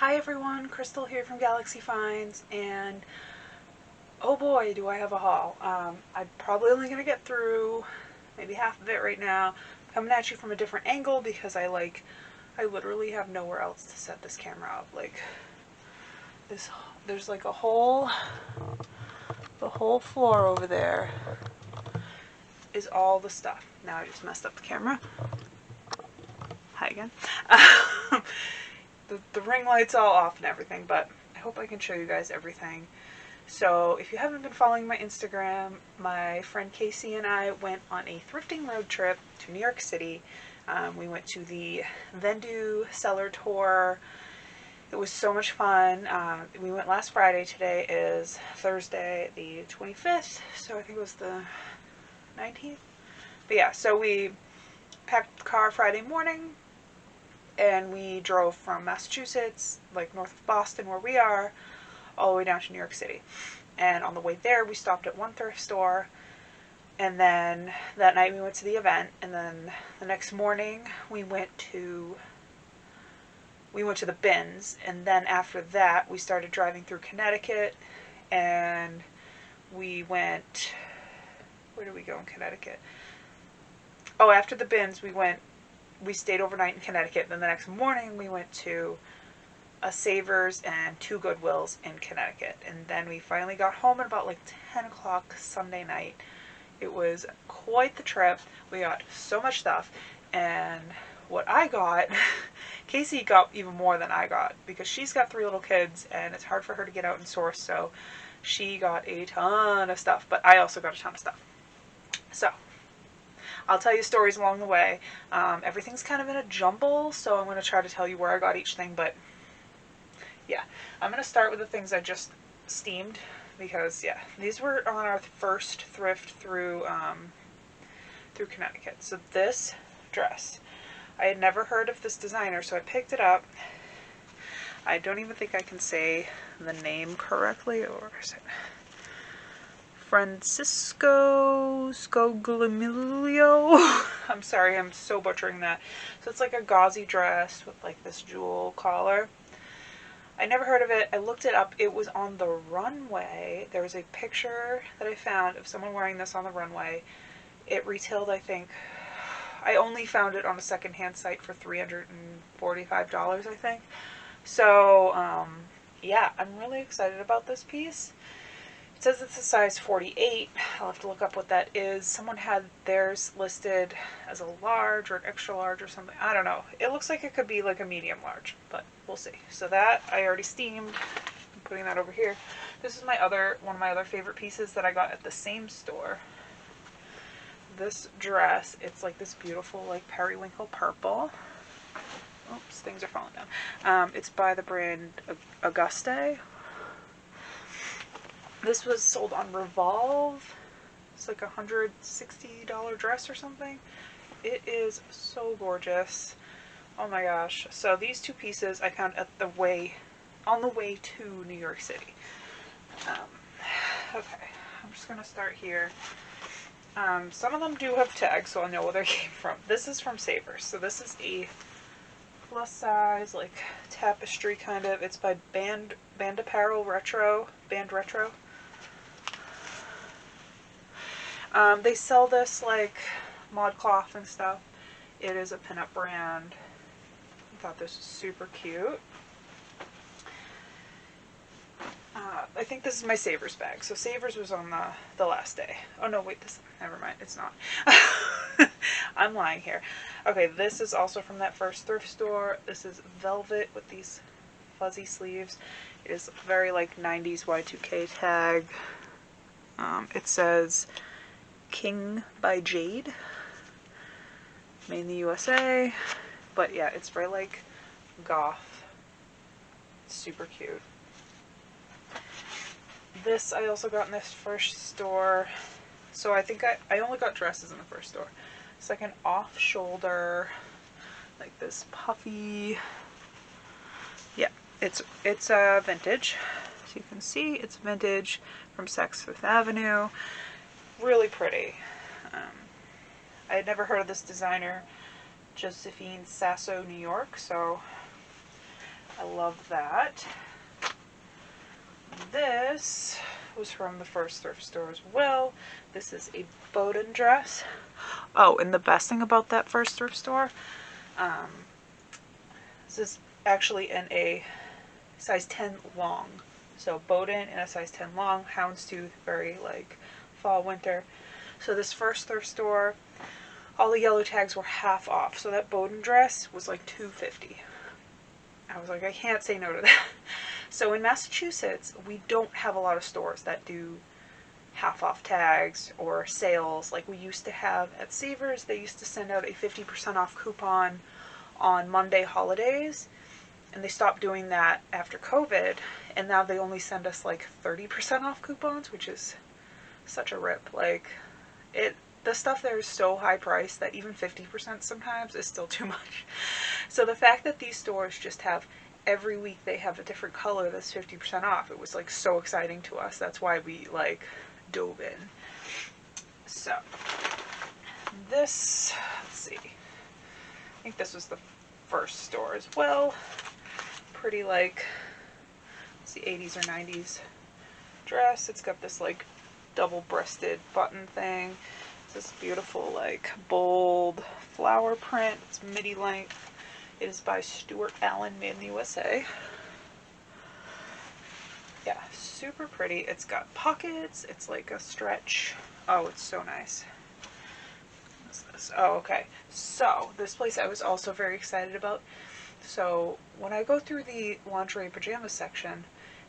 Hi everyone, Crystal here from Galaxy Finds, and oh boy do I have a haul. I'm probably only going to get through maybe half of it right now. I'm coming at you from a different angle because I literally have nowhere else to set this camera up. There's like the whole floor over there is all the stuff. Now I just messed up the camera. Hi again. The ring light's all off and everything, but I hope I can show you guys everything. So if you haven't been following my Instagram, my friend Kasie and I went on a thrifting road trip to New York City. We went to the Vendu cellar tour. It was so much fun. We went last Friday. Today is Thursday the 25th, so I think it was the 19th. But yeah, so we packed the car Friday morning, and we drove from Massachusetts, like north of Boston where we are, all the way down to New York City. And on the way there, we stopped at one thrift store, and then that night we went to the event, and then the next morning we went to the bins, and then after that we started driving through Connecticut, and we went, where did we go in Connecticut? Oh, after the bins we stayed overnight in Connecticut. Then the next morning we went to a Savers and two Goodwills in Connecticut. And then we finally got home at about like 10 o'clock Sunday night. It was quite the trip. We got so much stuff. And what I got, Kasie got even more than I got, because she's got 3 little kids and it's hard for her to get out and source. So she got a ton of stuff, but I also got a ton of stuff. So I'll tell you stories along the way. Everything's kind of in a jumble, so I'm going to try to tell you where I got each thing, but yeah. I'm going to start with the things I just steamed, because yeah, these were on our first thrift through Connecticut. So this dress, I had never heard of this designer, so I picked it up. I don't even think I can say the name correctly, or is it Francisco Scogliamilio? I'm sorry, I'm so butchering that. So it's like a gauzy dress with like this jewel collar. I never heard of it. I looked it up. It was on the runway. There was a picture that I found of someone wearing this on the runway. It retailed, I think, I only found it on a secondhand site for $345, I think. So, yeah, I'm really excited about this piece. It says it's a size 48. I'll have to look up what that is. Someone had theirs listed as a large or an extra large or something. I don't know. It looks like it could be like a medium large, but we'll see. So that I already steamed. I'm putting that over here. This is one of my other favorite pieces that I got at the same store. This dress, it's like this beautiful like periwinkle purple. Oops, things are falling down. It's by the brand Auguste. This was sold on Revolve. It's like a $160 dress or something. It is so gorgeous. Oh my gosh. So these two pieces I found on the way to New York City. Okay, I'm just gonna start here. Some of them do have tags, so I'll know where they came from. This is from Savers. So this is a plus size, like tapestry kind of. It's by Band Apparel Retro. Band Retro. They sell this like ModCloth and stuff. It is a pinup brand. I thought this was super cute. I think this is my Savers bag. So Savers was on the last day. Oh no, wait, never mind, it's not. I'm lying here. Okay, this is also from that first thrift store. This is velvet with these fuzzy sleeves. It is very like 90s Y2K tag. It says King by Jade, made in the USA. But yeah, it's very like goth. It's super cute. This I also got in this first store. So I think I only got dresses in the first store. It's like an off-shoulder, like this puffy. Yeah, it's vintage. So you can see it's vintage from Saks Fifth Avenue. Really pretty. I had never heard of this designer, Josephine Sasso, New York. So I love that. This was from the first thrift store as well. This is a Bowden dress. Oh, and the best thing about that first thrift store, this is actually in a size 10 long. So Bowden in a size 10 long, houndstooth, very like fall, winter. So this first thrift store, all the yellow tags were half off. So that Bowden dress was like $2.50. I was like, I can't say no to that. So in Massachusetts, we don't have a lot of stores that do half off tags or sales like we used to have at Savers. They used to send out a 50% off coupon on Monday holidays, and they stopped doing that after COVID, and now they only send us like 30% off coupons, which is such a rip. Like, the stuff there is so high priced that even 50% sometimes is still too much. So the fact that these stores just have, every week they have a different color that's 50% off, it was like so exciting to us. That's why we like dove in. So this, let's see, I think this was the first store as well. Pretty like, let's see, 80s or 90s dress. It's got this like double-breasted button thing. It's this beautiful like bold flower print. It's midi length. It is by Stuart Allen, made in the USA. Yeah, super pretty. It's got pockets. It's like a stretch. Oh, it's so nice. What's this? Oh, okay. So this place I was also very excited about. So when I go through the lingerie and pajama section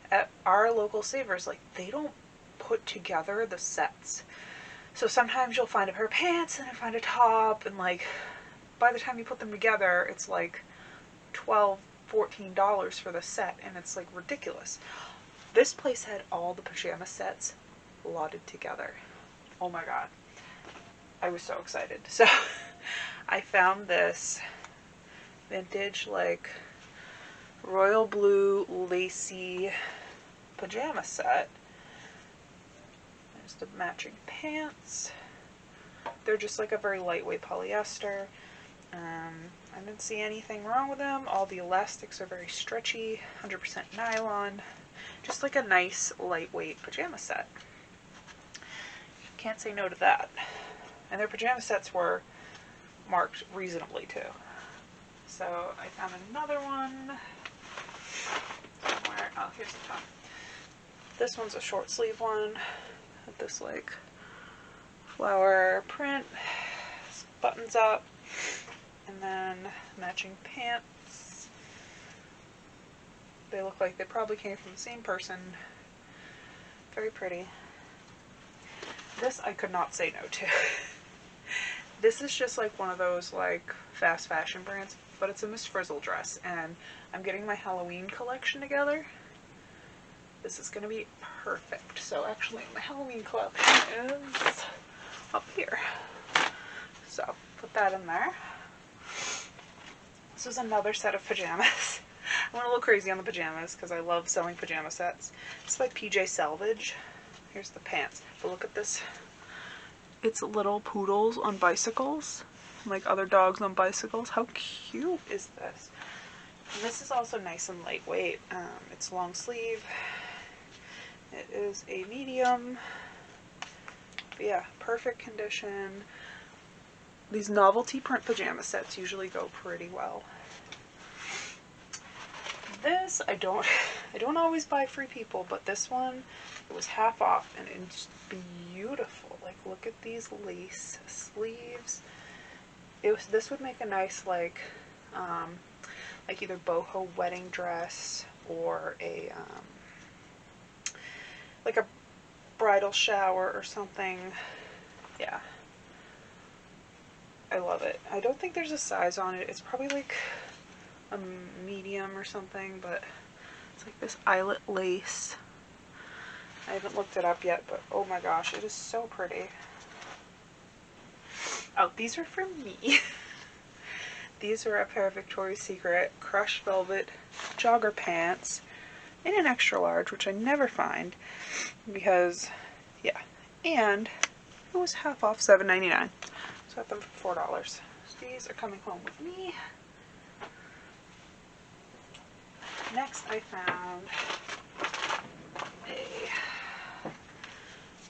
at our local Savers, like, they don't put together the sets. So sometimes you'll find a pair of pants and I find a top, and like by the time you put them together, it's like $12, $14 for the set, and it's like ridiculous. This place had all the pajama sets lotted together. Oh my god. I was so excited. So I found this vintage like royal blue lacy pajama set. There's the matching pants. They're just like a very lightweight polyester. I didn't see anything wrong with them. All the elastics are very stretchy, 100% nylon. Just like a nice lightweight pajama set. Can't say no to that. And their pajama sets were marked reasonably too. So I found another one somewhere. Oh, here's the top. This one's a short sleeve one with this like flower print. This buttons up. And then matching pants. They look like they probably came from the same person. Very pretty. This I could not say no to. This is just like one of those like fast fashion brands, but it's a Miss Frizzle dress, and I'm getting my Halloween collection together. This is going to be perfect. So actually my Halloween collection is up here. So put that in there. This is another set of pajamas. I went a little crazy on the pajamas because I love selling pajama sets. It's by PJ Salvage. Here's the pants. But look at this. It's little poodles on bicycles. Like other dogs on bicycles. How cute is this? And this is also nice and lightweight. It's long sleeve. It is a medium. But yeah, perfect condition. These novelty print pajama sets usually go pretty well. This, I don't always buy Free People, but this one, it was half off, and it's beautiful. Like, look at these lace sleeves. This would make a nice, like either boho wedding dress or a, like a bridal shower or something. Yeah. I love it. I don't think there's a size on it. It's probably like a medium or something, but it's like this eyelet lace. I haven't looked it up yet, but oh my gosh, it is so pretty. Oh, these are for me. These are a pair of Victoria's Secret crushed velvet jogger pants in an extra large, which I never find because, yeah. And it was half off, $7.99. So I got them for $4. So these are coming home with me. Next I found a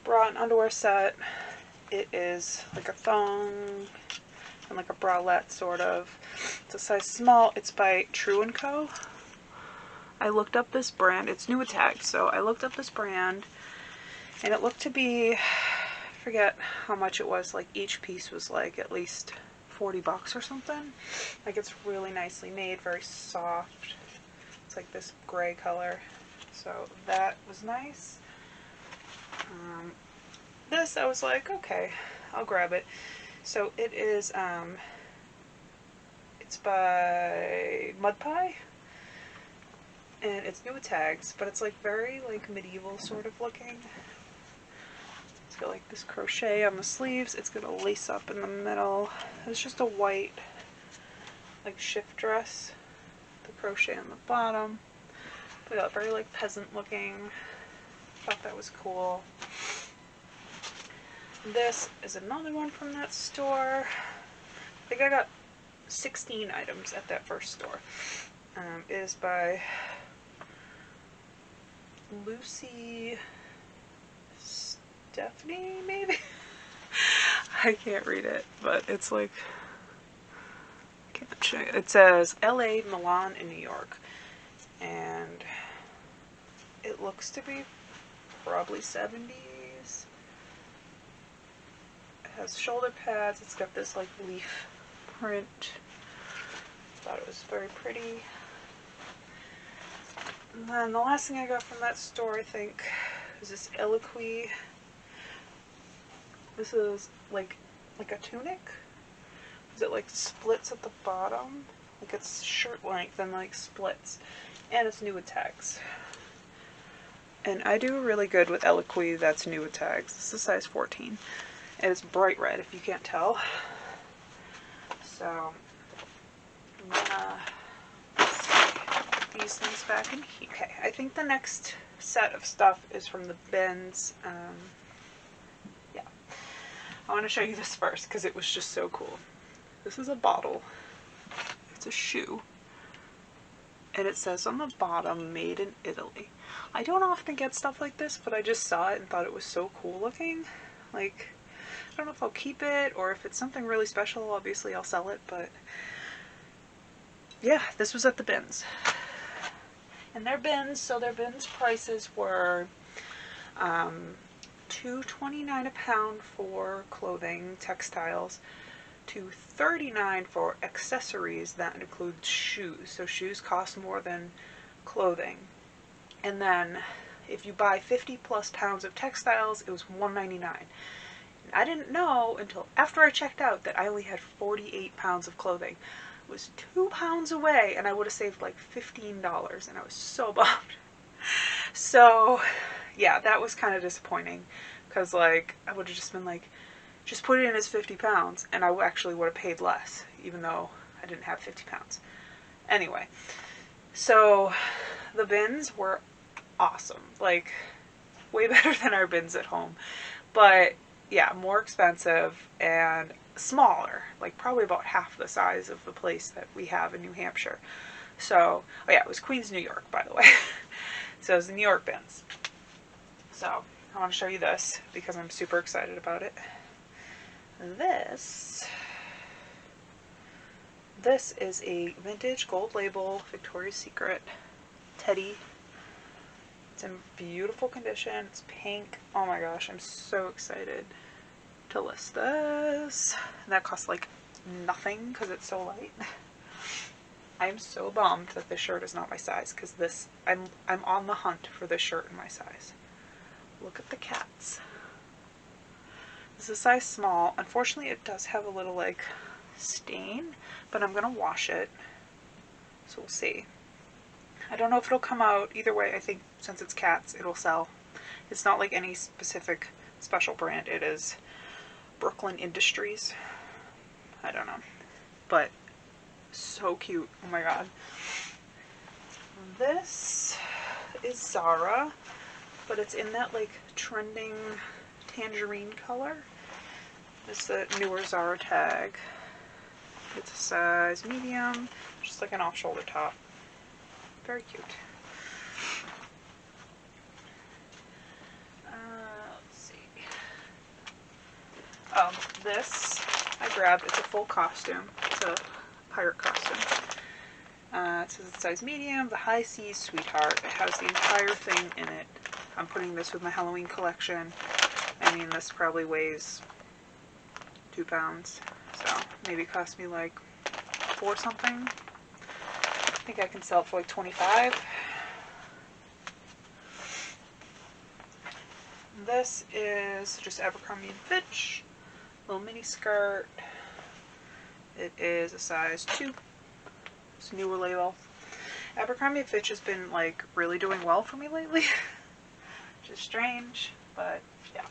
bra and underwear set. It is like a thong and like a bralette sort of. It's a size small. It's by True & Co. I looked up this brand. It's new tag, so I looked up this brand and it looked to be, I forget how much it was, like each piece was like at least $40 or something. Like it's really nicely made, very soft. It's like this gray color. So that was nice. This I was like, okay, I'll grab it. So it is, it's by Mud Pie. And it's new with tags, but it's like very like medieval sort of looking. It's got like this crochet on the sleeves. It's got a lace up in the middle. It's just a white like shift dress. The crochet on the bottom. But yeah, very like peasant looking. Thought that was cool. This is another one from that store. I think I got 16 items at that first store. It is by Lucy Stephanie, maybe? I can't read it, but it's like, I can't show you. It says LA, Milan, and New York. And it looks to be probably 70s. It has shoulder pads. It's got this like leaf print. Thought it was very pretty. And then the last thing I got from that store, I think, is this Eloquii. This is like a tunic. Is it like splits at the bottom? Like it's shirt length and like splits. And it's new with tags. And I do really good with Eloquii that's new with tags. This is size 14. And it's bright red if you can't tell. So I'm gonna put these things back in here. Okay, I think the next set of stuff is from the bins. Yeah. I want to show you this first because it was just so cool. This is a bottle. It's a shoe. And it says on the bottom, made in Italy. I don't often get stuff like this, but I just saw it and thought it was so cool looking. Like, I don't know if I'll keep it or if it's something really special, obviously I'll sell it, but yeah, this was at the bins. And their bins, so their bins prices were $2.29 a pound for clothing, textiles, $2.39 for accessories. That includes shoes. So shoes cost more than clothing. And then if you buy 50 plus pounds of textiles, it was $1.99. And I didn't know until after I checked out that I only had 48 pounds of clothing. It was 2 pounds away and I would have saved like $15 and I was so bummed. So yeah, that was kind of disappointing because like I would have just been like, just put it in as 50 pounds and I actually would have paid less even though I didn't have 50 pounds. Anyway, so the bins were awesome, like way better than our bins at home, but yeah, more expensive and smaller, like probably about half the size of the place that we have in New Hampshire. So, oh yeah, it was Queens, New York, by the way. So it was the New York bins. So I want to show you this because I'm super excited about it. This is a vintage gold label Victoria's Secret teddy. It's in beautiful condition. It's pink. Oh my gosh, I'm so excited to list this. And that costs like nothing because it's so light. I'm so bummed that this shirt is not my size because this I'm on the hunt for this shirt in my size. Look at the cats. This is a size small. Unfortunately, it does have a little like stain, but I'm gonna wash it, so we'll see. I don't know if it'll come out. Either way, I think since it's cats, it'll sell. It's not like any specific special brand. It is Brooklyn Industries. I don't know, but so cute. Oh my god. This is Zara, but it's in that like trending tangerine color. It's the newer Zara tag. It's a size medium, just like an off-shoulder top. Very cute. Let's see. This I grabbed. It's a full costume. It's a pirate costume. It says it's size medium, the high seas sweetheart. It has the entire thing in it. I'm putting this with my Halloween collection. I mean, this probably weighs 2 pounds. So maybe it cost me like 4 something. I think I can sell it for like 25. This is just Abercrombie & Fitch. Little mini skirt. It is a size 2. It's a newer label. Abercrombie & Fitch has been like really doing well for me lately. Which is strange, but yeah.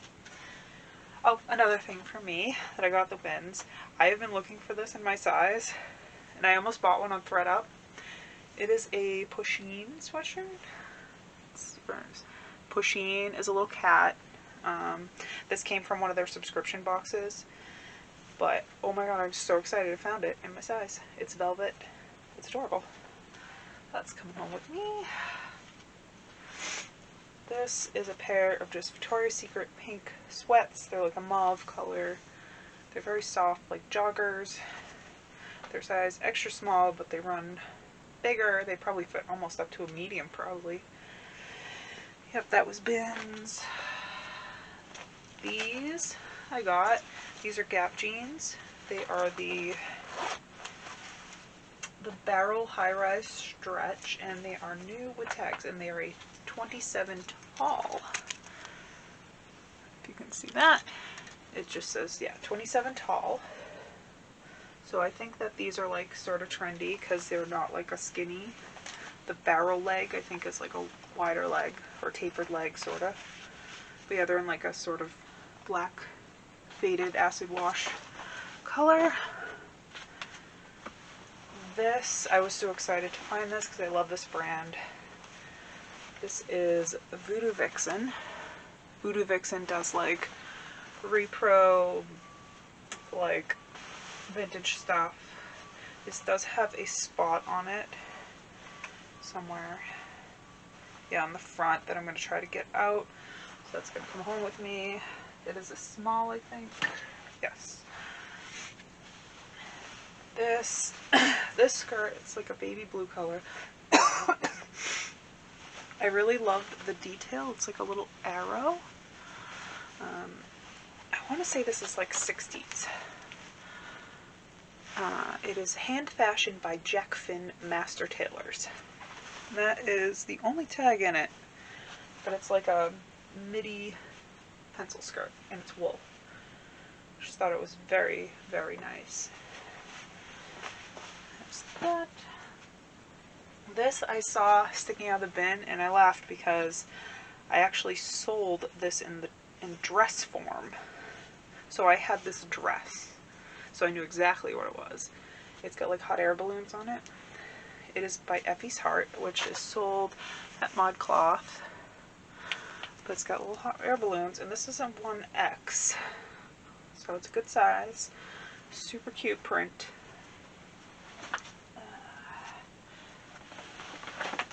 Oh, another thing for me that I got at the bins. I have been looking for this in my size, and I almost bought one on ThredUp. It is a Pusheen sweatshirt. Pusheen is a little cat. This came from one of their subscription boxes. But, oh my god, I'm so excited I found it in my size. It's velvet. It's adorable. That's coming home with me. This is a pair of just Victoria's Secret pink sweats. They're like a mauve color. They're very soft, like joggers. They're size extra small, but they run bigger. They probably fit almost up to a medium, probably. Yep, that was bins. These I got. These are Gap jeans. They are the barrel high-rise stretch, and they are new with tags, and they are a 27 tall. If you can see that, it just says, yeah, 27 tall. So I think that these are like sort of trendy because they're not like a skinny. The barrel leg I think is like a wider leg or tapered leg sort of. But yeah, they're in like a sort of black faded acid wash color. This, I was so excited to find this because I love this brand. This is Voodoo Vixen. Voodoo Vixen does like repro, like vintage stuff. This does have a spot on it somewhere. Yeah, on the front that I'm going to try to get out. So that's going to come home with me. It is a small, I think. Yes. This skirt, it's like a baby blue color. I really love the detail. It's like a little arrow. I want to say this is like 60s. It is hand fashioned by Jack Finn Master Tailors. That is the only tag in it, but it's like a midi pencil skirt and it's wool. Just thought it was very, very nice. There's that. This I saw sticking out of the bin and I laughed because I actually sold this in dress form. So I had this dress, so I knew exactly what it was. It's got like hot air balloons on it. It is by Effie's Heart, which is sold at ModCloth. But it's got little hot air balloons, and this is a 1X. So it's a good size. Super cute print.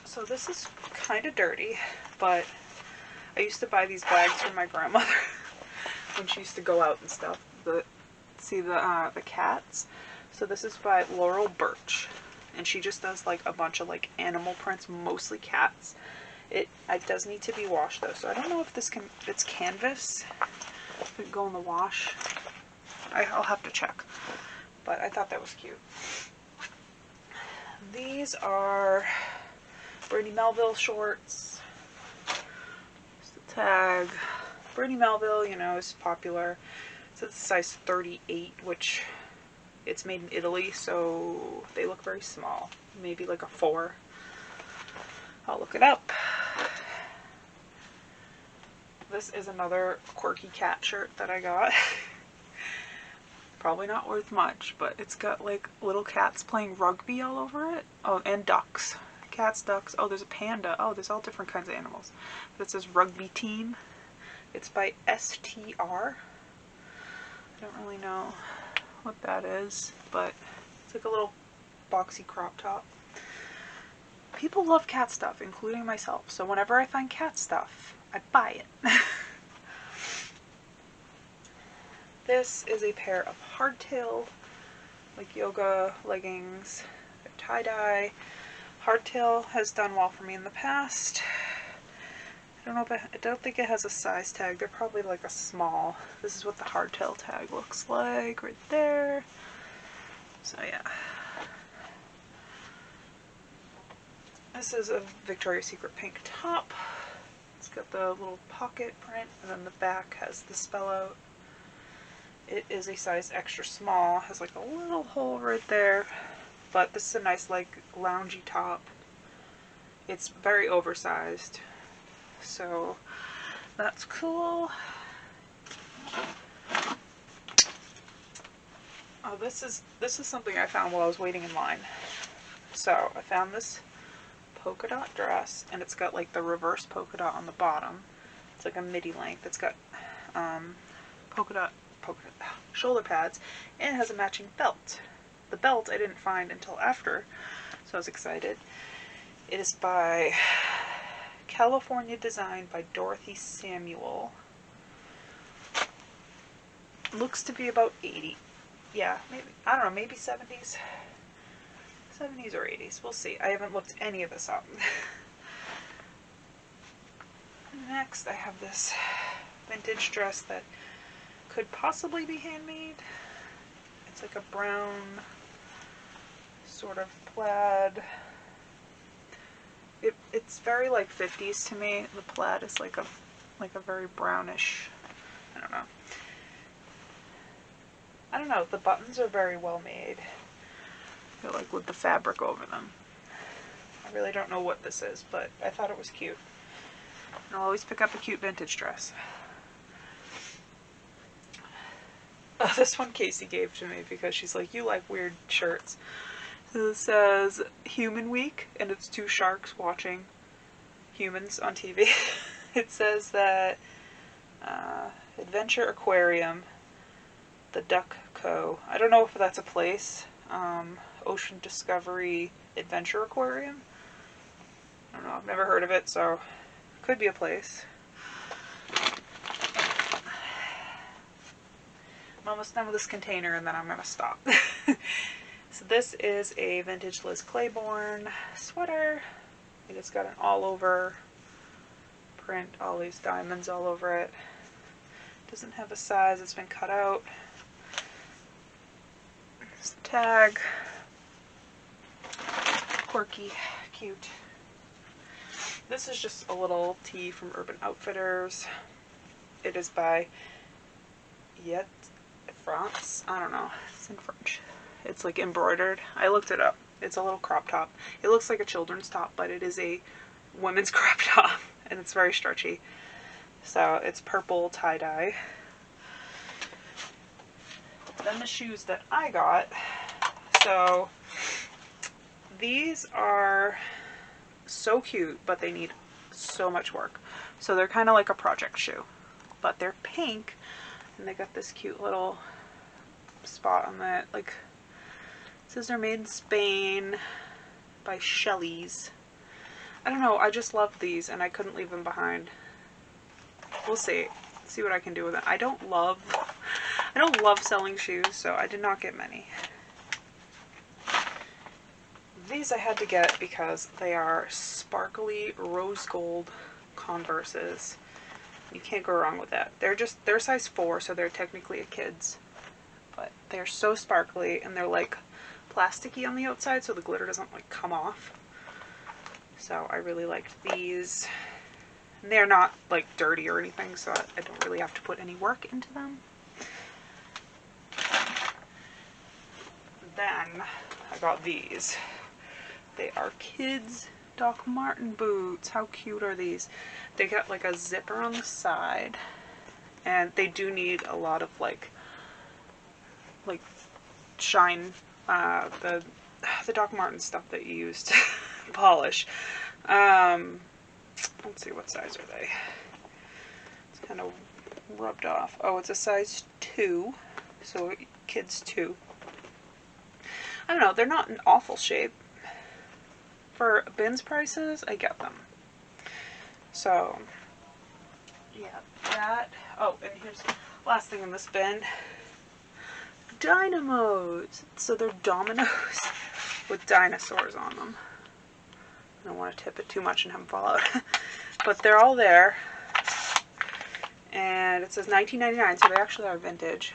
So this is kind of dirty, but I used to buy these bags from my grandmother when she used to go out and stuff. See the cats? So this is by Laurel Birch. And she just does like a bunch of like animal prints, mostly cats. It does need to be washed though, so I don't know if it's canvas. If it can go in the wash. I'll have to check. But I thought that was cute. These are Brittany Melville shorts. Just the tag. Brittany Melville, you know, is popular. So it's size 38, which it's made in Italy, so they look very small. Maybe like a 4. I'll look it up. This is another quirky cat shirt that I got. Probably not worth much, but it's got like little cats playing rugby all over it. Oh, and ducks. Cats, ducks. Oh, there's a panda. Oh, there's all different kinds of animals. But it says rugby team. It's by STR. I don't really know what that is, but it's like a little boxy crop top. people love cat stuff, including myself. So whenever I find cat stuff, I buy it. This is a pair of hardtail, like yoga leggings. They're tie-dye. Hardtail has done well for me in the past. I don't think it has a size tag. They're probably like a small. This is what the hardtail tag looks like right there. So yeah. This is a Victoria's Secret pink top. It's got the little pocket print, and then the back has the spell out. It is a size extra small. Has like a little hole right there. But this is a nice like loungy top. It's very oversized. So that's cool. Oh, this is something I found while I was waiting in line. So I found this polka dot dress, and it's got like the reverse polka dot on the bottom. It's like a midi length. It's got polka dot shoulder pads, and it has a matching belt. The belt I didn't find until after, so I was excited. It is by California Design by Dorothy Samuel. Looks to be about 80. Yeah, maybe, I don't know, maybe 70s. 70s or 80s. We'll see. I haven't looked any of this up. Next, I have this vintage dress that could possibly be handmade. It's like a brown sort of plaid. It's very like 50s to me. The plaid is like a very brownish, I don't know. The buttons are very well made. I feel like with the fabric over them. I really don't know what this is, but I thought it was cute. And I'll always pick up a cute vintage dress. Oh, this one Kasie gave to me because she's like, you like weird shirts. So this says Human Week, and it's two sharks watching humans on TV. It says that Adventure Aquarium, the Duck Co. I don't know if that's a place. Ocean Discovery Adventure Aquarium. I don't know. I've never heard of it, so it could be a place. I'm almost done with this container, and then I'm going to stop. So this is a vintage Liz Claiborne sweater. It has got an all over print, all these diamonds all over it. Doesn't have a size, it's been cut out. There's the tag. Quirky, cute. This is just a little tee from Urban Outfitters. It is by Yet France. I don't know, it's in French. It's like embroidered. I looked it up. It's a little crop top. It looks like a children's top, but it is a women's crop top, and it's very stretchy. So it's purple tie-dye. Then the shoes that I got. So these are so cute, but they need so much work. So they're kind of like a project shoe, but they're pink, and they got this cute little spot on that, like, it says they're made in Spain by Shelley's. I don't know, I just love these and I couldn't leave them behind. We'll see what I can do with it. I don't love selling shoes, so I did not get many. These I had to get because they are sparkly rose gold Converses. You can't go wrong with that. They're size 4, so they're technically a kid's. But they're so sparkly, and they're like plasticky on the outside, so the glitter doesn't like come off. So I really liked these. And they're not like dirty or anything, so I don't really have to put any work into them. Then I got these. They are kids Doc Marten boots. How cute are these? They got like a zipper on the side, and they do need a lot of like shine, the Doc Marten stuff that you use to polish. Let's see, what size are they? It's kind of rubbed off. Oh, it's a size 2, so kids 2. I don't know, they're not in awful shape. For bins prices, I get them. So, yeah, that. Oh, and here's the last thing in this bin. Dynamos. So they're dominoes with dinosaurs on them. I don't want to tip it too much and have them fall out. But they're all there. And it says $19.99, so they actually are vintage.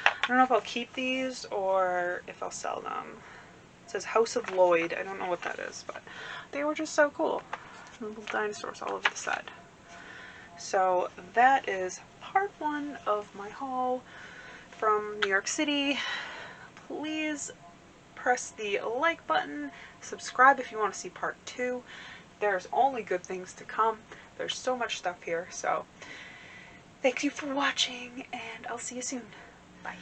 I don't know if I'll keep these or if I'll sell them. It says House of Lloyd. I don't know what that is, but they were just so cool. Little dinosaurs all over the side. So that is part 1 of my haul from New York City. Please press the like button. Subscribe if you want to see part 2. There's only good things to come. There's so much stuff here. So thank you for watching, and I'll see you soon. Bye.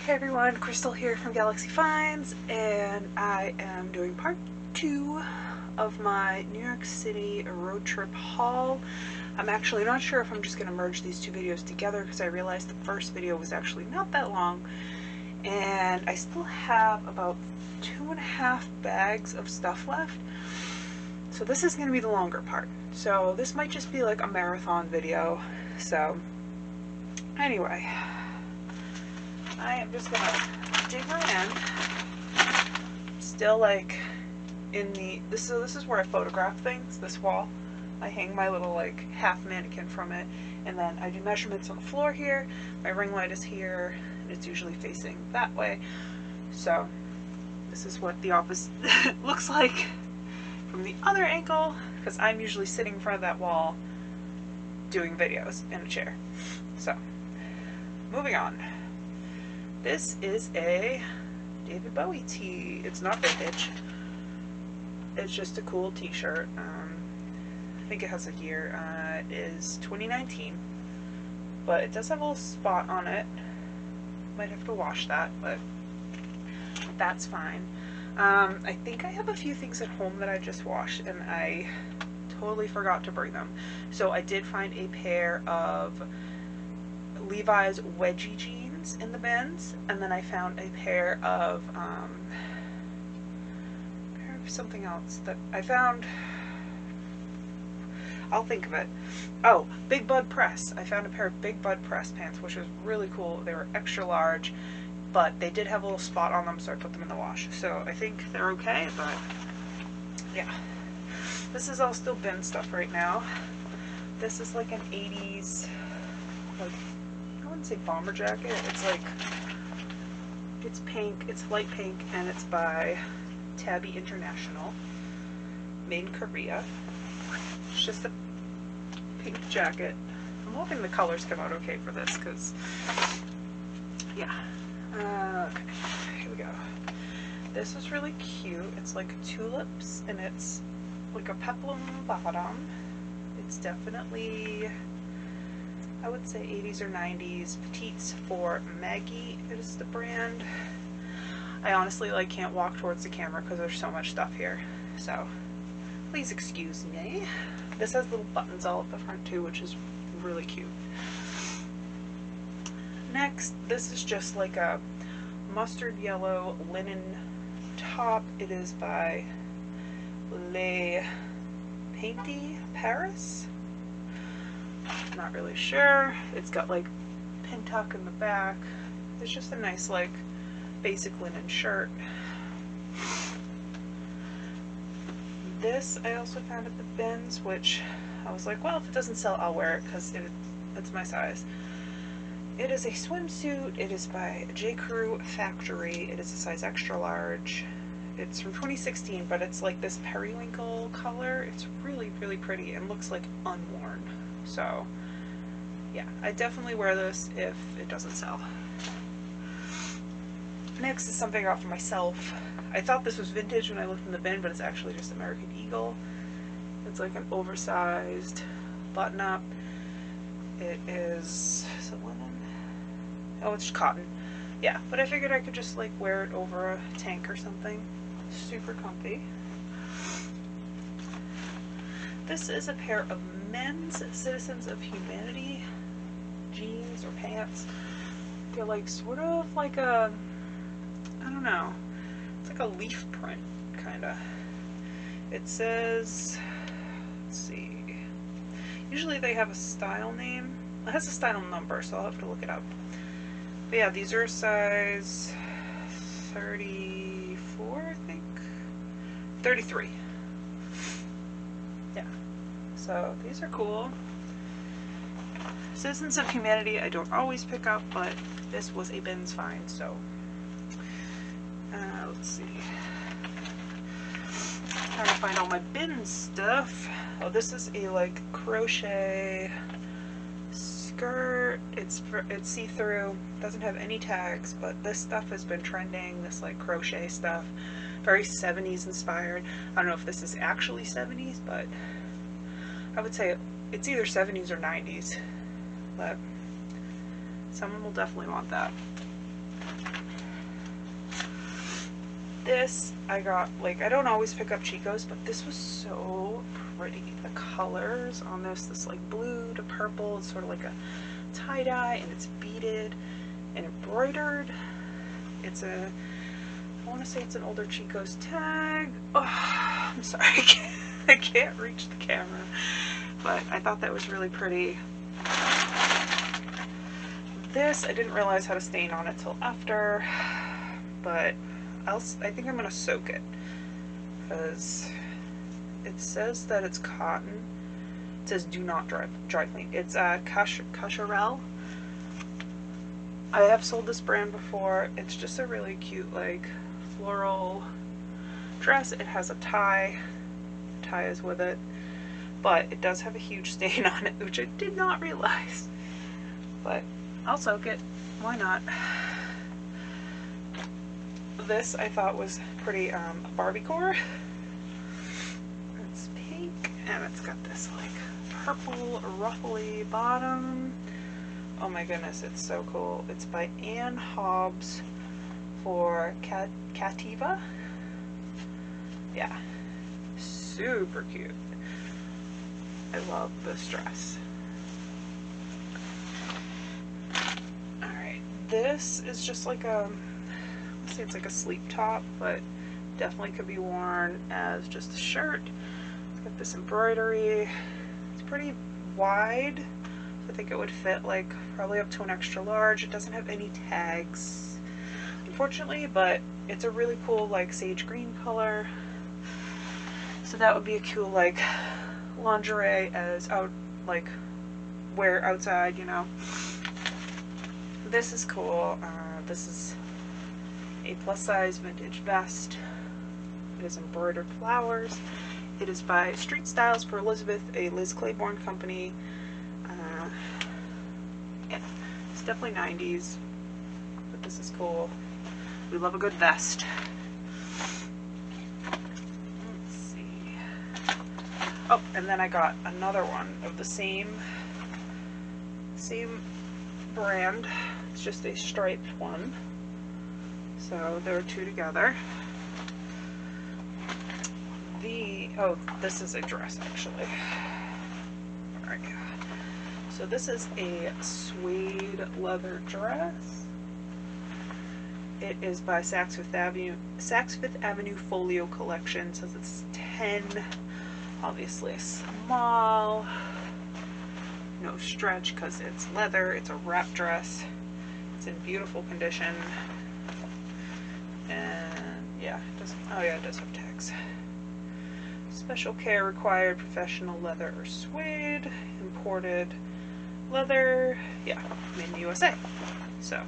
Hey everyone, Crystal here from Galaxy Finds, and I am doing part 2 of my New York City road trip haul. I'm actually not sure if I'm just going to merge these 2 videos together because I realized the first video was actually not that long, and I still have about 2.5 bags of stuff left. So this is going to be the longer part. So this might just be like a marathon video. So anyway, I am just gonna dig right in. Still like in the, this is where I photograph things, this wall. I hang my little like half mannequin from it, and then I do measurements on the floor here. My ring light is here, and it's usually facing that way. So this is what the office looks like from the other angle, because I'm usually sitting in front of that wall doing videos in a chair. So moving on. This is a David Bowie tee. It's not vintage. It's just a cool t-shirt. I think it has a year. It is 2019. But it does have a little spot on it. Might have to wash that, but that's fine. I think I have a few things at home that I just washed, and I totally forgot to bring them. So I did find a pair of Levi's wedgie jeans in the bins, and then I found a pair of something else that I found. I'll think of it. Oh, Big Bud Press. I found a pair of Big Bud Press pants, which was really cool. They were extra large, but they did have a little spot on them, so I put them in the wash. So I think they're okay, but yeah. This is all still bin stuff right now. This is like an 80s, like, I wouldn't say bomber jacket. It's like, it's pink, it's light pink, and it's by Tabby International, made in Korea. It's just a pink jacket. I'm hoping the colors come out okay for this, because, yeah. Okay, here we go. This is really cute. It's like tulips, and it's like a peplum bottom. It's definitely, I would say 80s or 90s. Petites for Maggie is the brand. I honestly like can't walk towards the camera because there's so much stuff here. So please excuse me. This has little buttons all at the front too, which is really cute. Next, this is just like a mustard yellow linen top. It is by Le Painty Paris. Not really sure. It's got like pin tuck in the back. It's just a nice like basic linen shirt. This I also found at the bins, which I was like, well, if it doesn't sell, I'll wear it because it's my size. It is a swimsuit. It is by J. Crew Factory. It is a size extra large. It's from 2016, but it's like this periwinkle color. It's really, really pretty and looks like unworn. So yeah, I definitely wear this if it doesn't sell. Next is something I got for myself. I thought this was vintage when I looked in the bin, but it's actually just American Eagle. It's like an oversized button-up. It is it linen? Oh, it's cotton. Yeah, but I figured I could just like wear it over a tank or something. Super comfy. This is a pair of men's Citizens of Humanity jeans or pants. They're like sort of like a, I don't know, it's like a leaf print kind of. It says, let's see, usually they have a style name. It has a style number, so I'll have to look it up. But yeah, these are size 34, I think. 33. Yeah. So these are cool. Citizens of Humanity I don't always pick up, but this was a bins find, so let's see. Trying to find all my bin stuff. Oh, this is a like crochet skirt. It's see-through. Doesn't have any tags, but this stuff has been trending. This like crochet stuff, very 70s inspired. I don't know if this is actually 70s, but I would say it's either 70s or 90s. But someone will definitely want that. This I got, like, I don't always pick up Chico's, but this was so pretty. The colors on this like blue to purple, it's sort of like a tie-dye, and it's beaded and embroidered. It's a, I want to say it's an older Chico's tag. Oh, I'm sorry, I can't reach the camera, but I thought that was really pretty. This, I didn't realize how to stain on it till after, but I think I'm going to soak it, because it says that it's cotton. It says do not dry clean. It's Cacharel. I have sold this brand before. It's just a really cute like floral dress. It has a tie. The tie is with it, but it does have a huge stain on it, which I did not realize. But I'll soak it. Why not? This I thought was pretty Barbie-core. It's pink and it's got this like purple ruffly bottom. Oh my goodness, it's so cool. It's by Anne Hobbs for Cativa. Yeah, super cute. I love this dress. Alright, this is just like a, let's say it's like a sleep top, but definitely could be worn as just a shirt. It's got this embroidery. It's pretty wide, so I think it would fit like probably up to an extra large. It doesn't have any tags, unfortunately, but it's a really cool like sage green color. So that would be a cool like lingerie as out, like wear outside, you know. This is cool. This is a plus size vintage vest. It is embroidered flowers. It is by Street Styles for Elizabeth, a Liz Claiborne company. Yeah, it's definitely 90s, but this is cool. We love a good vest. Let's see. Oh, and then I got another one of the same brand. It's just a striped one. So there are two together. Oh, this is a dress actually. Alright. So this is a suede leather dress. It is by Saks Fifth Avenue Folio Collection. It says it's 10. Obviously small. No stretch because it's leather. It's a wrap dress. It's in beautiful condition. And yeah, it doesn't, oh yeah, it does have tags. Special care required, professional leather or suede, imported leather, yeah, made in the USA. So,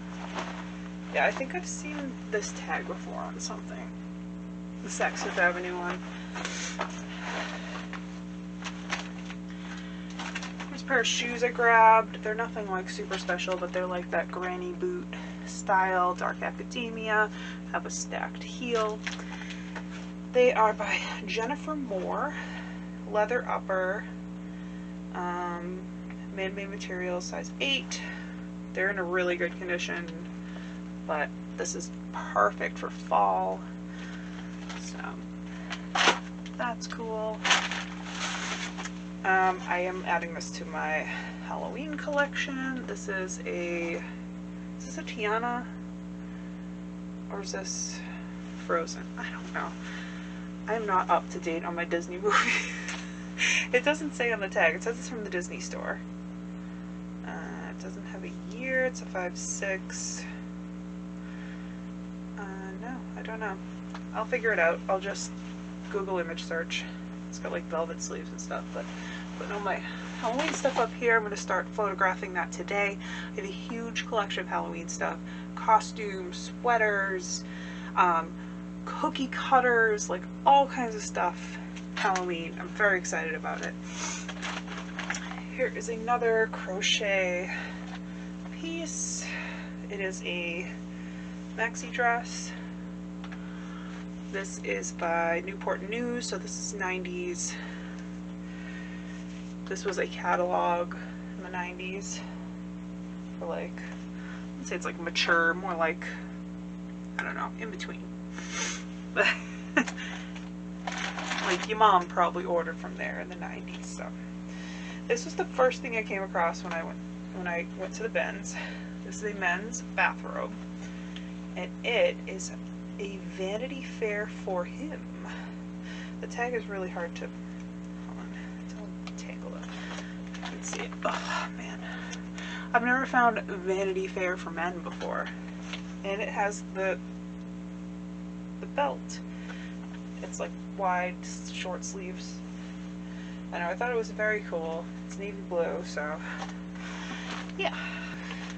yeah, I think I've seen this tag before on something. The Saks Fifth Avenue one. Here's a pair of shoes I grabbed. They're nothing like super special, but they're like that granny boot style, dark academia, have a stacked heel. They are by Jennifer Moore, leather upper, man-made material, size 8. They're in a really good condition, but this is perfect for fall, so that's cool. I am adding this to my Halloween collection. Is this a Tiana, or is this Frozen? I don't know. I'm not up to date on my Disney movie. It doesn't say on the tag. It says it's from the Disney store. It doesn't have a year. It's a 5/6. No, I don't know. I'll figure it out. I'll just Google image search. It's got like velvet sleeves and stuff, but no, my Halloween stuff up here. I'm going to start photographing that today. I have a huge collection of Halloween stuff. Costumes, sweaters, cookie cutters, like all kinds of stuff. Halloween. I'm very excited about it. Here is another crochet piece. It is a maxi dress. This is by Newport News, so this is 90s. This was a catalog in the 90s for like, I'd say it's like mature, more like, I don't know, in between. But like your mom probably ordered from there in the 90s. So this was the first thing I came across when I went to the bins. This is a men's bathrobe, and it is a Vanity Fair for him. The tag is really hard to, hold on, don't tangle it. You can see it. Oh man, I've never found Vanity Fair for men before, and it has the belt. It's like wide, short sleeves. I know, I thought it was very cool. It's navy blue, so yeah.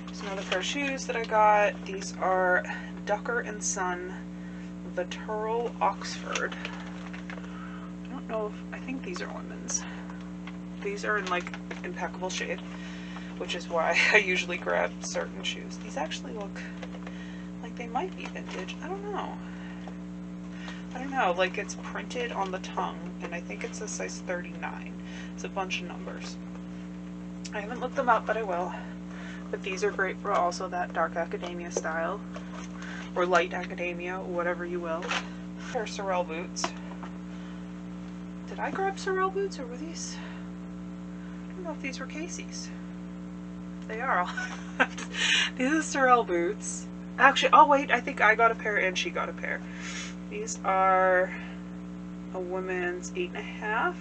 There's another pair of shoes that I got. These are Ducker and Son Viturl Oxford. I don't know if, I think these are women's. These are in like impeccable shape, which is why I usually grab certain shoes. These actually look like they might be vintage. I don't know. Like it's printed on the tongue, and I think it's a size 39. It's a bunch of numbers. I haven't looked them up, but I will. But these are great for also that dark academia style, or light academia, whatever you will. Pair of Sorel boots. Did I grab Sorel boots, or were these? I don't know if these were Kasie's. They are. These are Sorel boots. Actually, oh wait, I think I got a pair and she got a pair. These are a woman's 8.5.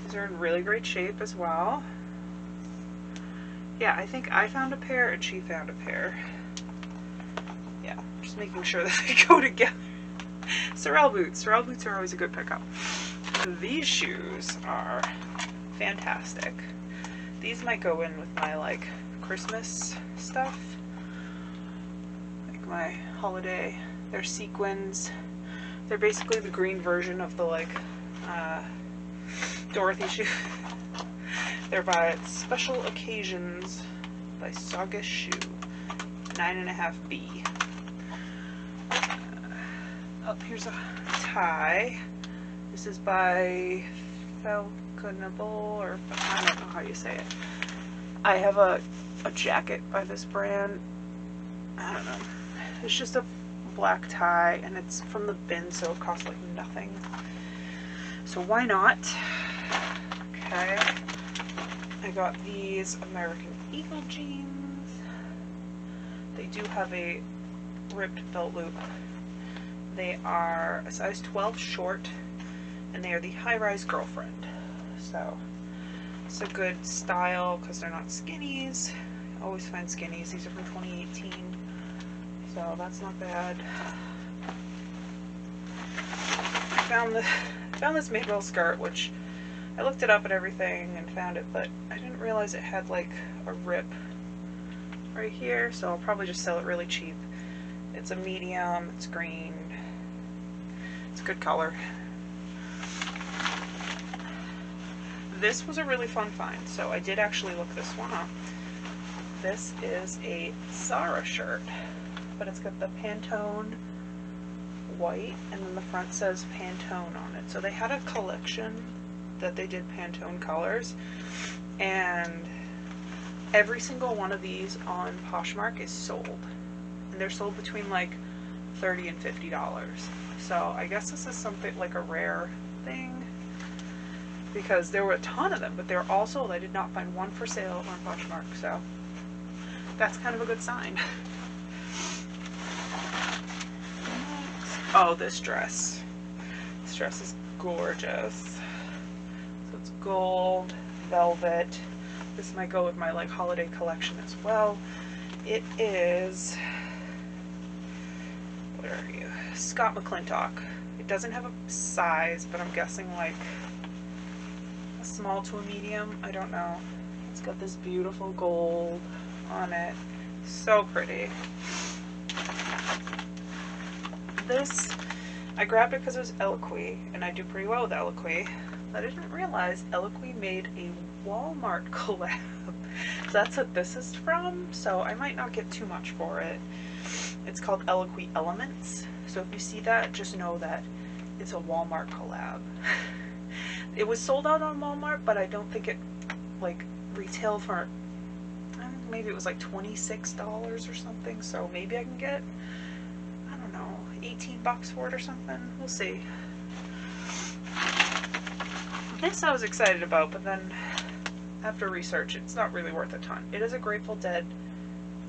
These are in really great shape as well. Yeah, I think I found a pair and she found a pair. Yeah, just making sure that they go together. Sorel boots. Sorel boots are always a good pickup. These shoes are fantastic. These might go in with my like Christmas stuff. Like my holiday. They're sequins. They're basically the green version of the like Dorothy shoe. They're by Special Occasions by Saugus Shoe, 9.5B. Oh, here's a tie. This is by Falconable, or I don't know how you say it. I have a jacket by this brand. I don't know. It's just a black tie, and it's from the bin, so it costs like nothing. So why not? Okay. I got these American Eagle jeans. They do have a ripped belt loop. They are a size 12 short, and they are the high-rise girlfriend. So it's a good style because they're not skinnies. I always find skinnies. These are from 2018. So that's not bad. I found this Maybell skirt, which I looked it up and everything and found it, but I didn't realize it had like a rip right here, so I'll probably just sell it really cheap. It's a medium, it's green, it's a good color. This was a really fun find, so I did actually look this one up. This is a Zara shirt, but it's got the Pantone white, and then the front says Pantone on it. So they had a collection that they did Pantone colors, and every single one of these on Poshmark is sold, and they're sold between like $30 and $50. So I guess this is something like a rare thing, because there were a ton of them, but they're all sold. I did not find one for sale on Poshmark, so that's kind of a good sign. Oh, this dress dress is gorgeous. So it's gold, velvet. This might go with my like holiday collection as well. It is, where are you? Scott McClintock. It doesn't have a size, but I'm guessing like a small to a medium. I don't know. It's got this beautiful gold on it. So pretty. This, I grabbed it because it was Eloquii, and I do pretty well with Eloquii. But I didn't realize Eloquii made a Walmart collab. So that's what this is from, so I might not get too much for it. It's called Eloquii Elements. So if you see that, just know that it's a Walmart collab. It was sold out on Walmart, but I don't think it like retailed for, maybe it was like $26 or something. So maybe I can get, I don't know, 18 bucks for it or something. We'll see. This I was excited about, but then after research, it's not really worth a ton. It is a Grateful Dead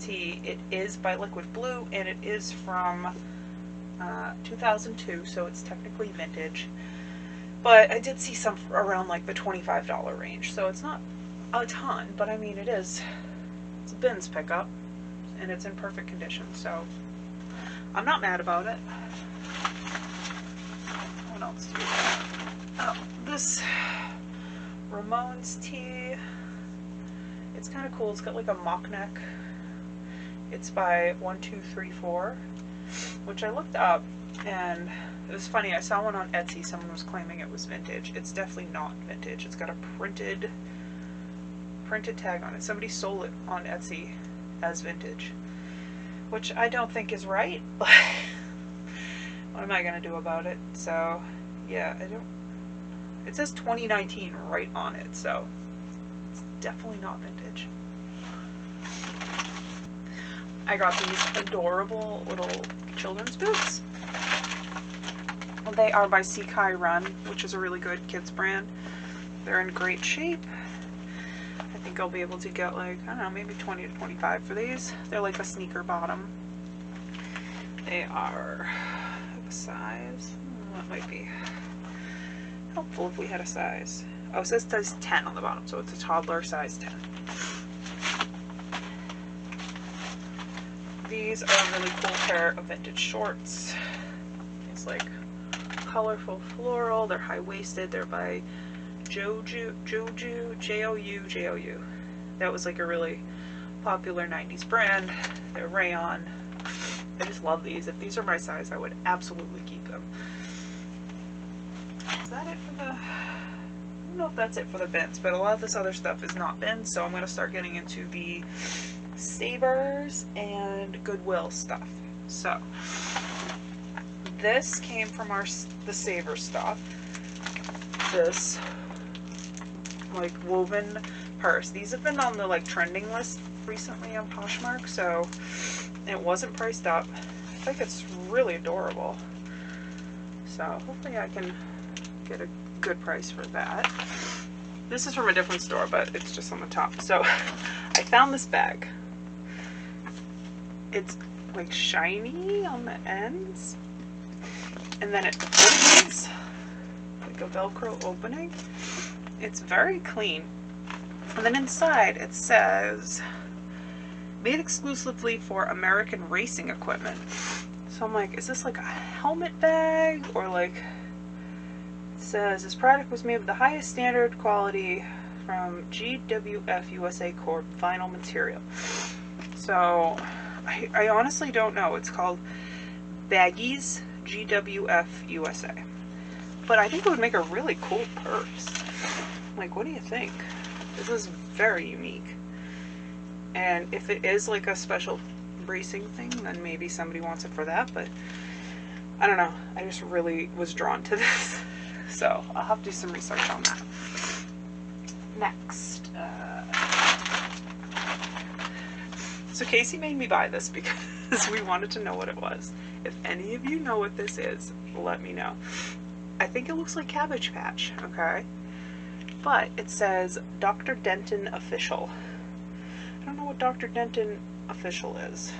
tee. It is by Liquid Blue, and it is from 2002, so it's technically vintage. But I did see some around like the $25 range, so it's not a ton, but I mean it's a bins pickup, and it's in perfect condition, so I'm not mad about it. What else do we have? Oh, this Ramones tee. It's kind of cool. It's got like a mock neck. It's by 1234, which I looked up, and it was funny. I saw one on Etsy. Someone was claiming it was vintage. It's definitely not vintage. It's got a printed tag on it. Somebody sold it on Etsy as vintage, which I don't think is right, but what am I gonna do about it? So yeah, it says 2019 right on it, so it's definitely not vintage. I got these adorable little children's boots. They are by Sekai Run, which is a really good kids brand. They're in great shape. I think I'll be able to get like, I don't know, maybe 20 to 25 for these. They're like a sneaker bottom. They are a size, what might be helpful if we had a size. Oh, it says size 10 on the bottom, so it's a toddler size 10. These are a really cool pair of vintage shorts. It's like colorful floral. They're high-waisted. They're by Joju, J-O-U. That was like a really popular 90s brand. They're rayon. I just love these. If these are my size, I would absolutely keep them. Is that it for the... I don't know if that's it for the bins, but a lot of this other stuff is not bins, so I'm going to start getting into the Savers and Goodwill stuff. So this came from the Savers stuff. This like woven purse. These have been on the like trending list recently on Poshmark, so it wasn't priced up. I think it's really adorable. So hopefully I can get a good price for that. This is from a different store, but it's just on the top. So I found this bag. It's like shiny on the ends, and then it opens like a Velcro opening. It's very clean, and then inside it says made exclusively for American racing equipment. So I'm like, is this like a helmet bag, or like, it says this product was made with the highest standard quality from GWF USA Corp vinyl material. So I honestly don't know. It's called Baggies GWF USA. But I think it would make a really cool purse. Like, what do you think? This is very unique. And if it is like a special racing thing, then maybe somebody wants it for that. But I don't know. I just really was drawn to this. So I'll have to do some research on that. Next. So Kasie made me buy this because we wanted to know what it was. If any of you know what this is, let me know. I think it looks like Cabbage Patch, okay? But it says Dr. Denton Official. I don't know what Dr. Denton Official is.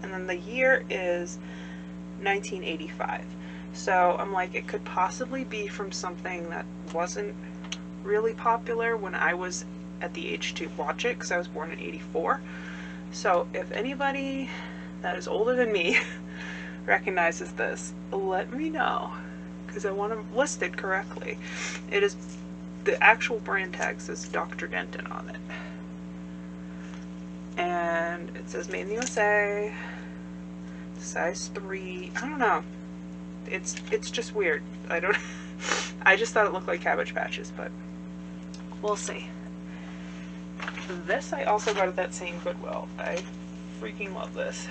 And then the year is 1985. So I'm like, it could possibly be from something that wasn't really popular when I was at the age to watch it, because I was born in '84. So if anybody that is older than me recognizes this, let me know, because I want to list it correctly. It is, the actual brand tag says Dr. Denton on it. And it says made in the USA, size 3. I don't know. It's just weird. I just thought it looked like Cabbage Patches, but we'll see. This I also got at that same Goodwill. I freaking love this.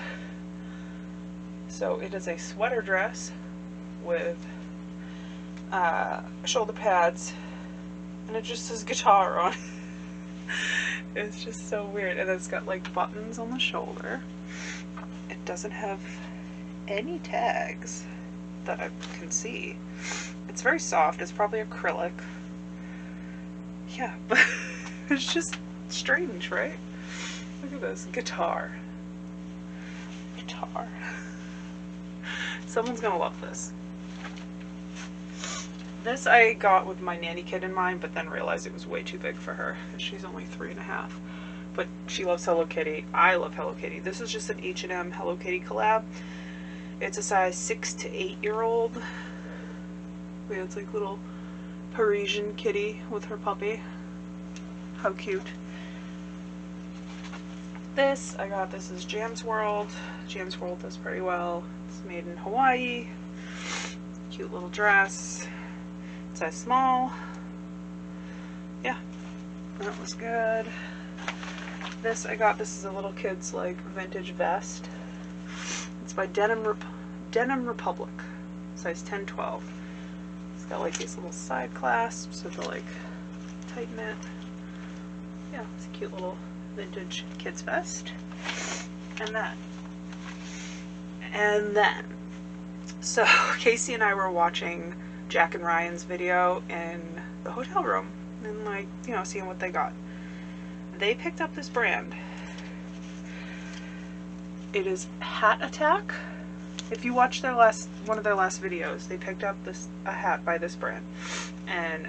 So it is a sweater dress with shoulder pads, and it just says guitar on it. It's just so weird. And it's got like buttons on the shoulder. It doesn't have any tags that I can see. It's very soft. It's probably acrylic. Yeah, but it's just strange, right? Look at this. Guitar. Guitar. Someone's gonna love this. This I got with my nanny kid in mind, but then realized it was way too big for her. She's only 3.5. But she loves Hello Kitty. I love Hello Kitty. This is just an H&M Hello Kitty collab. It's a size 6 to 8-year-old. Yeah, it's like little Parisian kitty with her puppy. How cute. This, I got this is Jam's World. Jam's World does pretty well. It's made in Hawaii. Cute little dress. Size small. Yeah, that was good. This I got, this is a little kid's like vintage vest. It's by Denim Republic, size 10-12. It's got like these little side clasps with the like tighten it. Yeah, it's a cute little vintage kid's vest. And then, so Kasie and I were watching Jack and Ryan's video in the hotel room and like, you know, seeing what they got. They picked up this brand. It is Hat Attack. If you watch their one of their last videos, they picked up a hat by this brand. And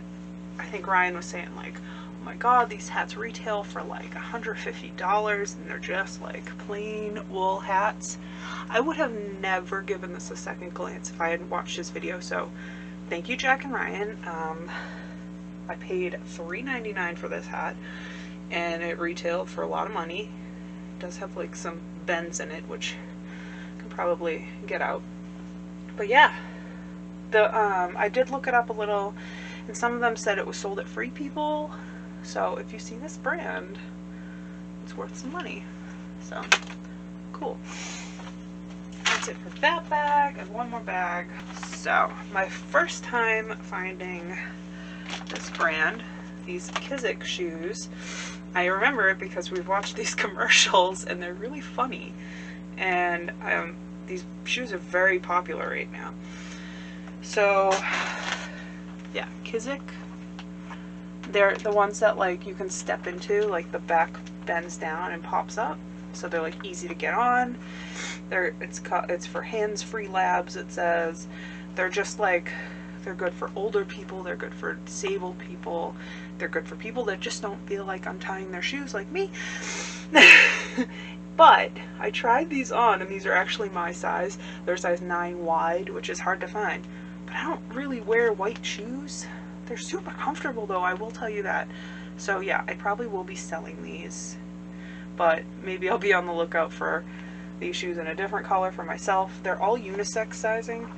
I think Ryan was saying like, oh my god, these hats retail for like $150 and they're just like plain wool hats. I would have never given this a second glance if I hadn't watched this video, so thank you, Jack and Ryan. I paid $3.99 for this hat, and it retailed for a lot of money. It does have like some bends in it, which I can probably get out. But yeah, I did look it up a little, and some of them said it was sold at Free People. So if you see this brand, it's worth some money. So cool. That's it for that bag, and one more bag. So my first time finding this brand, these Kasie shoes. I remember it because we've watched these commercials and they're really funny, and these shoes are very popular right now. So yeah, Kasie. They're the ones that like you can step into, like the back bends down and pops up, so they're like easy to get on. It's for hands-free labs. It says they're just like, they're good for older people, they're good for disabled people, they're good for people that just don't feel like untying their shoes like me. But I tried these on, and these are actually my size. They're size 9 wide, which is hard to find, but I don't really wear white shoes. They're super comfortable though, I will tell you that. So yeah, I probably will be selling these, but maybe I'll be on the lookout for these shoes in a different color for myself. They're all unisex sizing.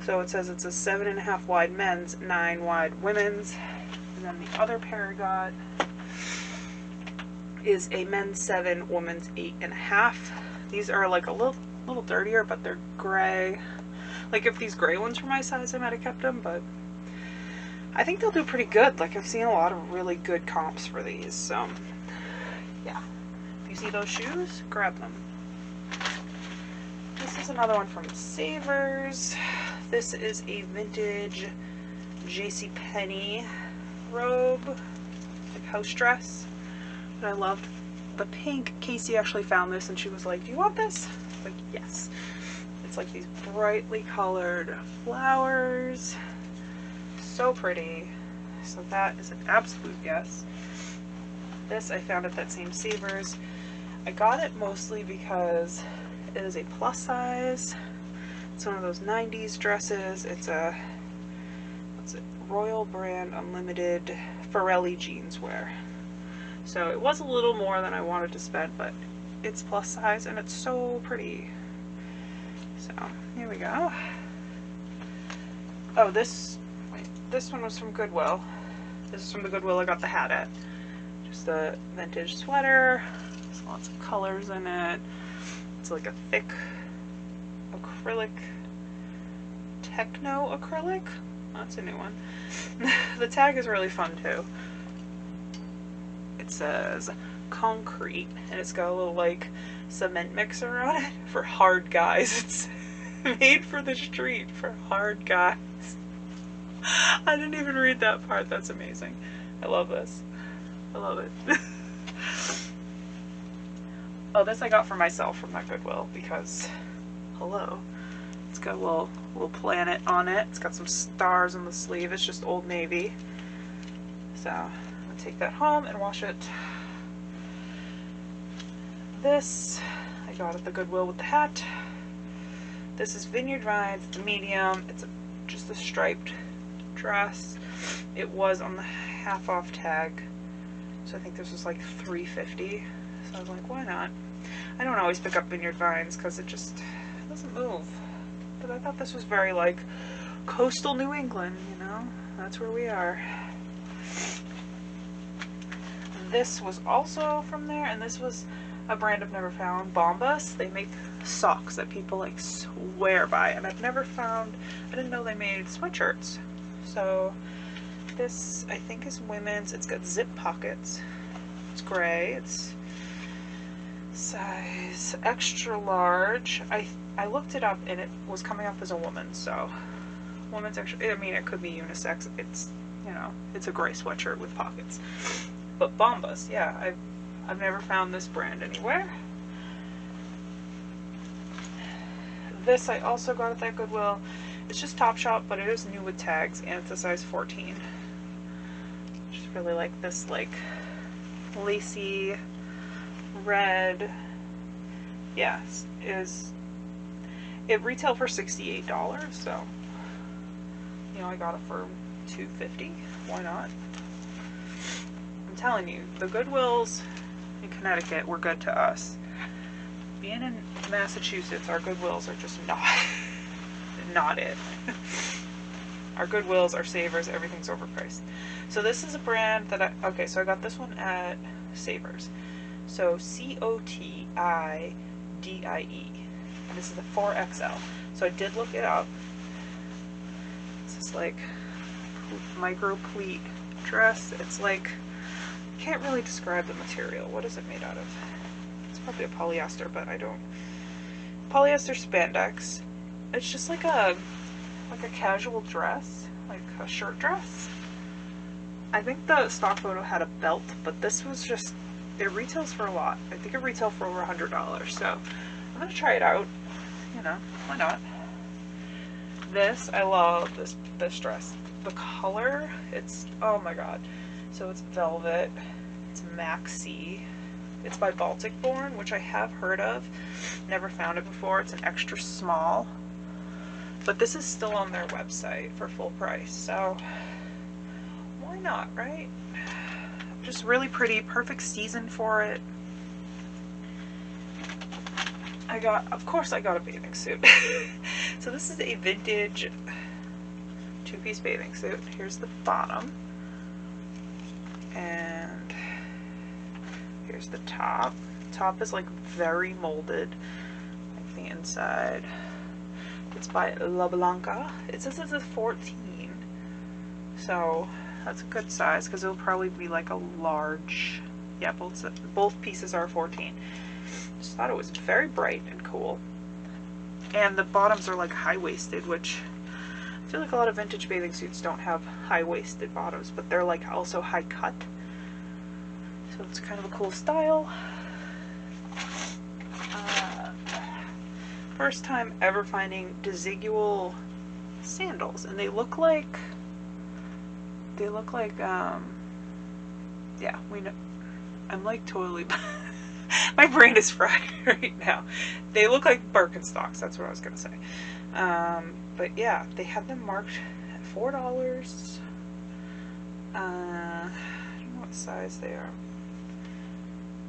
So it says it's a 7.5 wide men's, 9 wide women's. And then the other pair I got is a men's 7, women's 8.5. These are like a little dirtier, but they're gray. Like if these gray ones were my size, I might have kept them, but I think they'll do pretty good. Like I've seen a lot of really good comps for these, so yeah. If you see those shoes, grab them. This is another one from Savers. This is a vintage JCPenney robe, like house dress. And I loved the pink. Kasie actually found this and she was like, do you want this? Like, yes. It's like these brightly colored flowers. So pretty. So that is an absolute yes. This I found at that same Savers. I got it mostly because it is a plus size. It's one of those 90s dresses. It's a, what's it, Royal Brand Unlimited Forelli jeanswear. So it was a little more than I wanted to spend, but it's plus size and it's so pretty. So here we go. Oh, this one was from Goodwill. This is from the Goodwill I got the hat at. Just a vintage sweater. There's lots of colors in it. It's like a thick acrylic, techno acrylic. That's a new one. The tag is really fun too. It says concrete and it's got a little like cement mixer on it for hard guys. It's made for the street for hard guys. I didn't even read that part. That's amazing. I love this. I love it. Oh, this I got for myself from that Goodwill because, hello, it's got a little planet on it. It's got some stars on the sleeve. It's just Old Navy. So I'm gonna take that home and wash it. This I got at the Goodwill with the hat. This is Vineyard Vines. It's a medium. It's just a striped dress. It was on the half off tag, so I think this was like $3.50. So I was like, why not? I don't always pick up Vineyard Vines because it just doesn't move. But I thought this was very like coastal New England, you know? That's where we are. This was also from there, and this was a brand I've never found, Bombas. They make socks that people like swear by, and I've never found, I didn't know they made sweatshirts. So this I think is women's. It's got zip pockets. It's gray. It's size extra large. I looked it up and it was coming up as a woman, so women's extra, I mean it could be unisex. It's, you know, it's a gray sweatshirt with pockets. But Bombas, yeah, I've never found this brand anywhere. This I also got at that Goodwill. It's just Topshop, but it is new with tags, and it's a size 14. Just really like this, like, lacy red. Yes, it retailed for $68, so, you know, I got it for $2.50. Why not? I'm telling you, the Goodwills in Connecticut were good to us. Being in Massachusetts, our Goodwills are just not it. Our Goodwills, our Savers, everything's overpriced. So this is a brand that okay, so I got this one at Savers. So Cotidie, and this is a 4XL. So I did look it up. It's this like micro pleat dress. It's like, can't really describe the material. What is it made out of? It's probably a polyester, but I don't. Polyester spandex. It's just like a casual dress, like a shirt dress. I think the stock photo had a belt, but this was just, it retails for a lot. I think it retailed for over $100, so I'm gonna try it out. You know, why not? This, I love this dress. The color, it's, oh my god. So it's velvet, it's maxi. It's by Baltic Born, which I have heard of. Never found it before. It's an extra small. But this is still on their website for full price, so why not, right? Just really pretty, perfect season for it. Of course I got a bathing suit. So this is a vintage two-piece bathing suit. Here's the bottom. And here's the top. Top is like very molded, like the inside. It's by La Blanca. It says it's a 14, so that's a good size because it'll probably be like a large. Yeah, both pieces are 14. Just thought it was very bright and cool. And the bottoms are like high-waisted, which I feel like a lot of vintage bathing suits don't have high-waisted bottoms, but they're like also high-cut. So it's kind of a cool style. first time ever finding desigual sandals, and they look like yeah, we know. I'm like totally my brain is fried right now. They look like Birkenstocks, that's what I was gonna say. But yeah, they have them marked at $4. I don't know what size they are.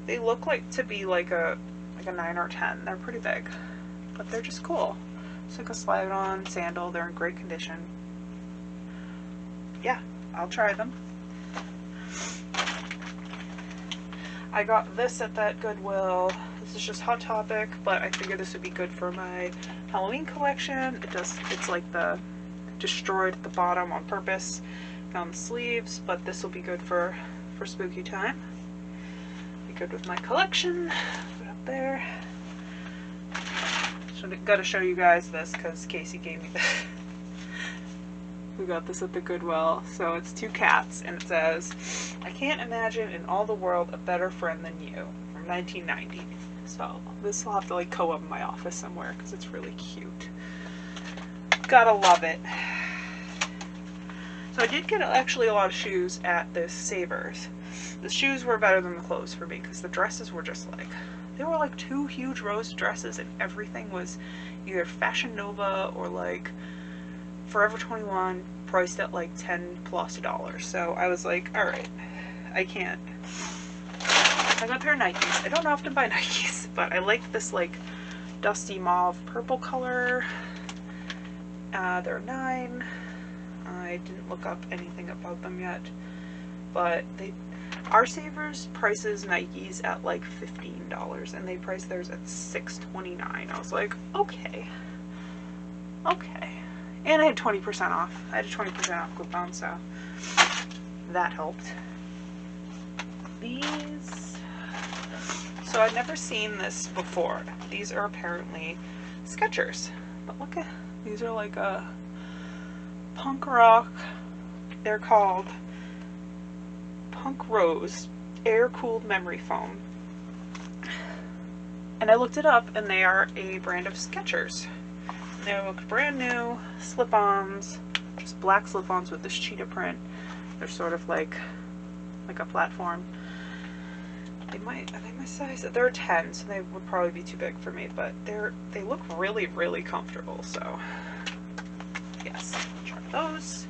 They look like to be like a 9 or 10. They're pretty big, but they're just cool. It's like a slide-on sandal. They're in great condition. Yeah, I'll try them. I got this at that Goodwill. This is just Hot Topic, but I figured this would be good for my Halloween collection. It's like the destroyed at the bottom on purpose on the sleeves, but this will be good for spooky time. Be good with my collection. Put it up there. So gotta show you guys this because Kasie gave me this. We got this at the Goodwill. So it's two cats, and it says, "I can't imagine in all the world a better friend than you," from 1990. So this will have to like go up in my office somewhere because it's really cute. Gotta love it. So I did get actually a lot of shoes at this Savers. The shoes were better than the clothes for me because the dresses were just like, there were like 2 huge rows of dresses, and everything was either Fashion Nova or like Forever 21, priced at like $10+. So I was like, alright, I can't. I got a pair of Nikes. I don't often buy Nikes, but I like this like dusty mauve purple color. They're $9. I didn't look up anything about them yet, but our Savers prices Nikes at like $15, and they priced theirs at $6.29. I was like, okay. And I had 20% off. I had a 20% off coupon, so that helped. These, so I'd never seen this before. These are apparently Skechers, but look at, these are like a punk rock. They're called Punk Rose air-cooled memory foam, and I looked it up, and they are a brand of Skechers. They look brand new, slip-ons, just black slip-ons with this cheetah print. They're sort of like a platform. Are they my size? They're a 10, so they would probably be too big for me, but they look really, really comfortable, so yes, try those.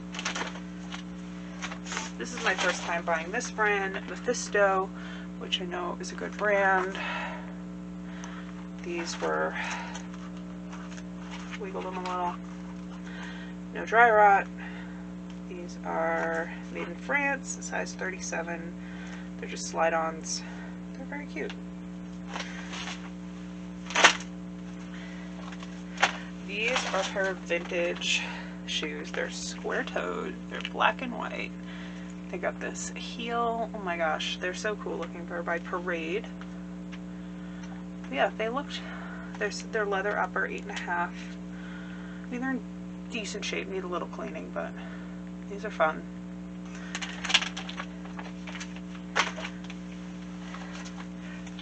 This is my first time buying this brand, Mephisto, which I know is a good brand. These were, wiggle them a little, no dry rot. These are made in France, size 37. They're just slide-ons. They're very cute. These are a pair of vintage shoes. They're square-toed. They're black and white. They got this heel. Oh my gosh, they're so cool looking. They're by Parade. Yeah, they looked, they're leather upper, 8.5. I mean, they're in decent shape, need a little cleaning, but these are fun.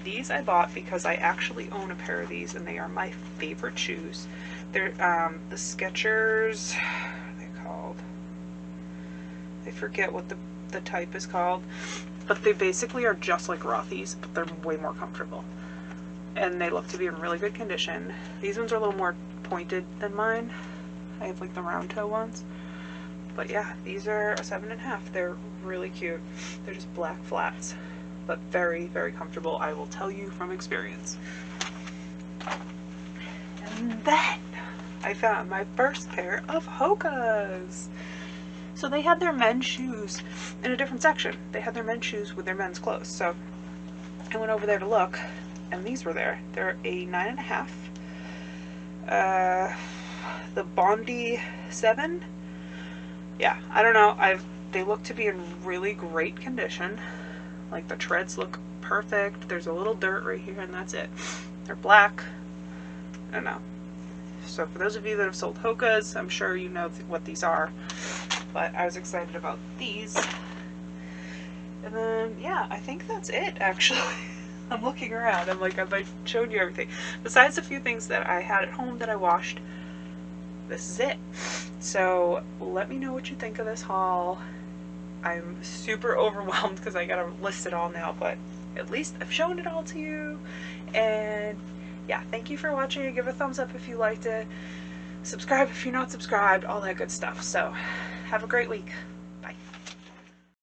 These I bought because I actually own a pair of these, and they are my favorite shoes. They're the Skechers, what are they called? I forget what the type is called, but they basically are just like Rothy's, but they're way more comfortable. And they look to be in really good condition. These ones are a little more pointed than mine. I have like the round toe ones. But yeah, these are a 7.5. They're really cute. They're just black flats, but very, very comfortable. I will tell you from experience. And then I found my first pair of Hokas. So they had their men's shoes in a different section. They had their men's shoes with their men's clothes. So I went over there to look, and these were there. They're a 9.5. The Bondi 7. Yeah, I don't know. They look to be in really great condition. Like the treads look perfect. There's a little dirt right here, and that's it. They're black. I don't know. So for those of you that have sold Hokas, I'm sure you know what these are. But I was excited about these. And then, yeah, I think that's it, actually. I'm looking around. I'm like, have I shown you everything? Besides a few things that I had at home that I washed, this is it. So let me know what you think of this haul. I'm super overwhelmed because I gotta list it all now, but at least I've shown it all to you. And yeah, thank you for watching. Give a thumbs up if you liked it. Subscribe if you're not subscribed, all that good stuff. So have a great week.